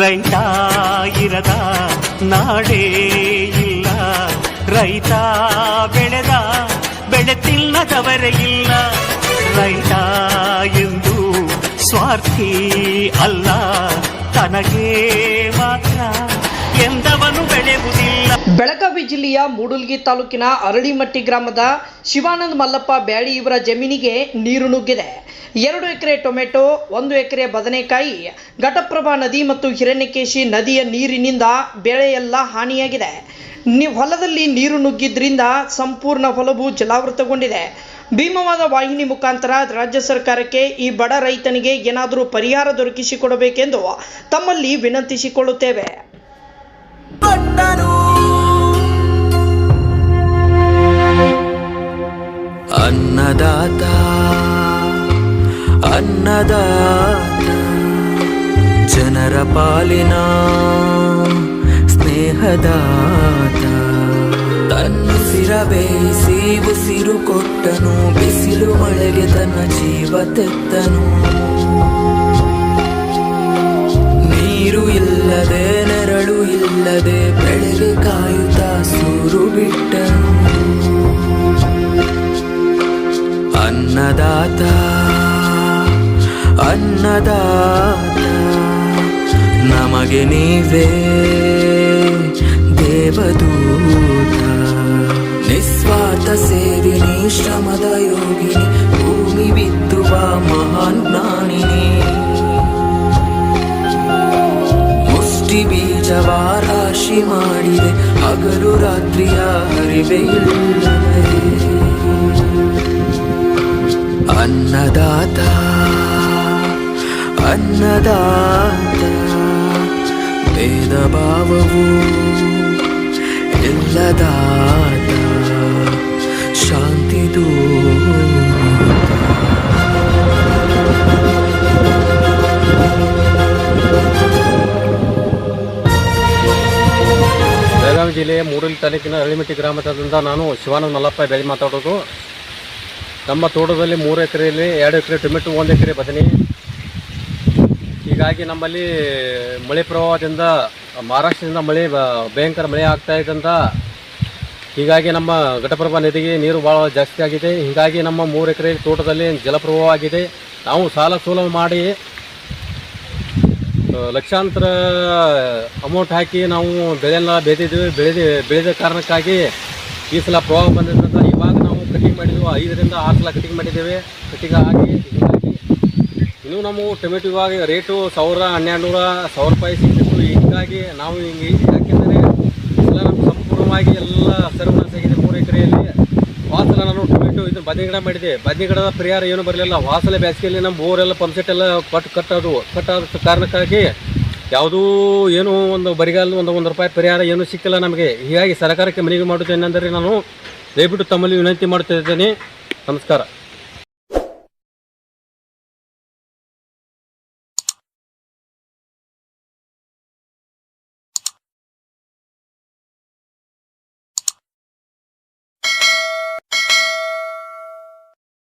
ರೈತ ಇರದ ನಾಡೇ ಇಲ್ಲ, ರೈತ ಬೆಳೆದ ಬೆಳೆ ತಿನ್ನದವರೇ ಇಲ್ಲ. ರೈತ ಎಂದು ಸ್ವಾರ್ಥಿ ಅಲ್ಲ, ತನಗೆ ಮಾತ್ರ ಎಂದವನು ಬೆಳೆಯುವುದಿಲ್ಲ. ಬೆಳಗಾವಿ ಜಿಲ್ಲೆಯ ಮೂಡಲ್ಗಿ ತಾಲೂಕಿನ ಅರಳಿಮಟ್ಟಿ ಗ್ರಾಮದ ಶಿವಾನಂದ ಮಲ್ಲಪ್ಪ ಬ್ಯಾಳಿ ಇವರ ಜಮೀನಿಗೆ ನೀರು ನುಗ್ಗಿದೆ. 2 ಎಕರೆ ಟೊಮೆಟೊ, 1 ಎಕರೆ ಬದನೆಕಾಯಿ, ಘಟಪ್ರಭಾ ನದಿ ಮತ್ತು ಹಿರಣ್ಯಕೇಶಿ ನದಿಯ ನೀರಿನಿಂದ ಬೆಳೆಯೆಲ್ಲ ಹಾನಿಯಾಗಿದೆ. ಹೊಲದಲ್ಲಿ ನೀರು ನುಗ್ಗಿದ್ರಿಂದ ಸಂಪೂರ್ಣ ಹೊಲವು ಜಲಾವೃತಗೊಂಡಿದೆ. ಭೀಮವಾದ ವಾಹಿನಿ ಮುಖಾಂತರ ರಾಜ್ಯ ಸರ್ಕಾರಕ್ಕೆ ಈ ಬಡ ರೈತನಿಗೆ ಏನಾದರೂ ಪರಿಹಾರ ದೊರಕಿಸಿಕೊಡಬೇಕೆಂದು ತಮ್ಮಲ್ಲಿ ವಿನಂತಿಸಿಕೊಳ್ಳುತ್ತೇವೆ. ಅನ್ನದಾತ ಅನ್ನದಾತ ಜನರ ಪಾಲಿನ ಸ್ನೇಹದಾತ, ತನ್ನುಸಿರ ಬೇಯಿಸಿ ಉಸಿರು ಕೊಟ್ಟನು, ಬಿಸಿಲು ಮಳೆಗೆ ತನ್ನ ಜೀವ ತೆತ್ತನು. ನೀರು ಇಲ್ಲದೆ ನೆರಳು ಇಲ್ಲದೆ ಬೆಳೆಗೆ ಕಾಯುತ್ತಾ ಸೂರು ಬಿಟ್ಟನು. ಅನ್ನದಾತ ಅನ್ನದಾತ ನಮಗೆ ನೀವೇ ದೇವದೂತ. ನಿಸ್ವಾರ್ಥ ಸೇವಿನಿ ಶ್ರಮದ ಯೋಗಿನಿ, ಭೂಮಿ ಬಿತ್ತುವ ಮಹಾನ್ ಜ್ಞಾನಿನಿ. ಮುಷ್ಟಿ ಬೀಜವ ರಾಶಿ ಮಾಡಿದೆ, ಹಗಲು ರಾತ್ರಿಯ ಹರಿವೆ ಇಲ್ಲದೆ. ಅನ್ನದಾತ ಅನ್ನದಾತ ಭೇದ ಭಾವವು ಇಲ್ಲದಾತ, ಶಾಂತಿ ಬೆಳಗಾವಿ ಜಿಲ್ಲೆಯ ಮೂಡಲ್ಗಿ ತಾಲೂಕಿನ ಅರಳಿಮಟ್ಟಿ ಗ್ರಾಮದಿಂದ ನಾನು ಶಿವಾನಂದ ಮಲ್ಲಪ್ಪ ಬ್ಯಾಳಿ ಮಾತಾಡೋದು. ನಮ್ಮ ತೋಟದಲ್ಲಿ 3 ಎಕರೆಯಲ್ಲಿ 2 ಎಕರೆ ಟೊಮೆಟೊ, 1 ಎಕರೆ ಬದನೆ. ಹೀಗಾಗಿ ನಮ್ಮಲ್ಲಿ ಮಳೆ ಪ್ರವಾಹದಿಂದ ಮಹಾರಾಷ್ಟ್ರದಿಂದ ಭಯಂಕರ ಮಳೆ ಆಗ್ತಾ ಇದ್ದಂತ, ಹೀಗಾಗಿ ನಮ್ಮ ಘಟಪ್ರಭಾ ನದಿಗೆ ನೀರು ಭಾಳ ಜಾಸ್ತಿ ಆಗಿದೆ. ಹೀಗಾಗಿ ನಮ್ಮ 3 ಎಕರೆ ತೋಟದಲ್ಲಿ ಜಲಪ್ರವಾಹ ಆಗಿದೆ. ನಾವು ಸಾಲ ಸೋಲ ಮಾಡಿ ಲಕ್ಷಾಂತರ ಅಮೌಂಟ್ ಹಾಕಿ ನಾವು ಬೆಳೆಯೆಲ್ಲ ಬೆಳೆದ ಕಾರಣಕ್ಕಾಗಿ ಈ ಸಲ ಪ್ರವಾಹ ಬಂದಿದ್ದಂತ ಇವಾಗ ನಾವು ಕಟಿಂಗ್ ಮಾಡಿದ್ವಿ, 5 ರಿಂದ 6 ಸಲ ಕಟಿಂಗ್ ಮಾಡಿದ್ದೇವೆ. ಕಟಿಂಗ್ ಆಗಿ ಹೀಗಾಗಿ ಇನ್ನೂ ನಮ್ಮ ಟೊಮೆಟೊ ಇವಾಗ ರೇಟು 1000, 1200, 1000 ರೂಪಾಯಿ ಸಿಗ್ತಿತ್ತು. ಹೀಗಾಗಿ ನಾವು ಹಿಂಗೆ ಯಾಕೆಂದರೆ ಎಲ್ಲ ನಮ್ಗೆ ಸಂಪೂರ್ಣವಾಗಿ ಎಲ್ಲ ಸರ್ವನಾಶ ಆಗಿದೆ 3 ಎಕರೆಯಲ್ಲಿ. ವಾಸಲ ನಾನು ಟೊಮೆಟೊ ಇದು ಬದನೆ ಗಿಡ ಮಾಡಿದೆ. ಬದನೆ ಗಿಡದ ಪರಿಹಾರ ಏನೂ ಬರಲಿಲ್ಲ. ವಾಸಲೆ ಬೇಸಿಗೆಯಲ್ಲಿ ನಮ್ಮ ಬೋರೆಲ್ಲ ಪಂಪ್ಸೆಟ್ ಎಲ್ಲ ಕಟ್ಟಾದ ಕಾರಣಕ್ಕಾಗಿ ಯಾವುದೂ ಏನೂ ಒಂದು ಬರಿಗಾಲ ಒಂದು ರೂಪಾಯಿ ಪರಿಹಾರ ಏನೂ ಸಿಕ್ಕಿಲ್ಲ ನಮಗೆ. ಹೀಗಾಗಿ ಸರ್ಕಾರಕ್ಕೆ ಮನವಿ ಮಾಡುತ್ತೇನೆಂದರೆ ನಾನು ದಯವಿಟ್ಟು ತಮ್ಮಲ್ಲಿ ವಿನಂತಿ ಮಾಡುತ್ತಿದ್ದೇನೆ. ನಮಸ್ಕಾರ.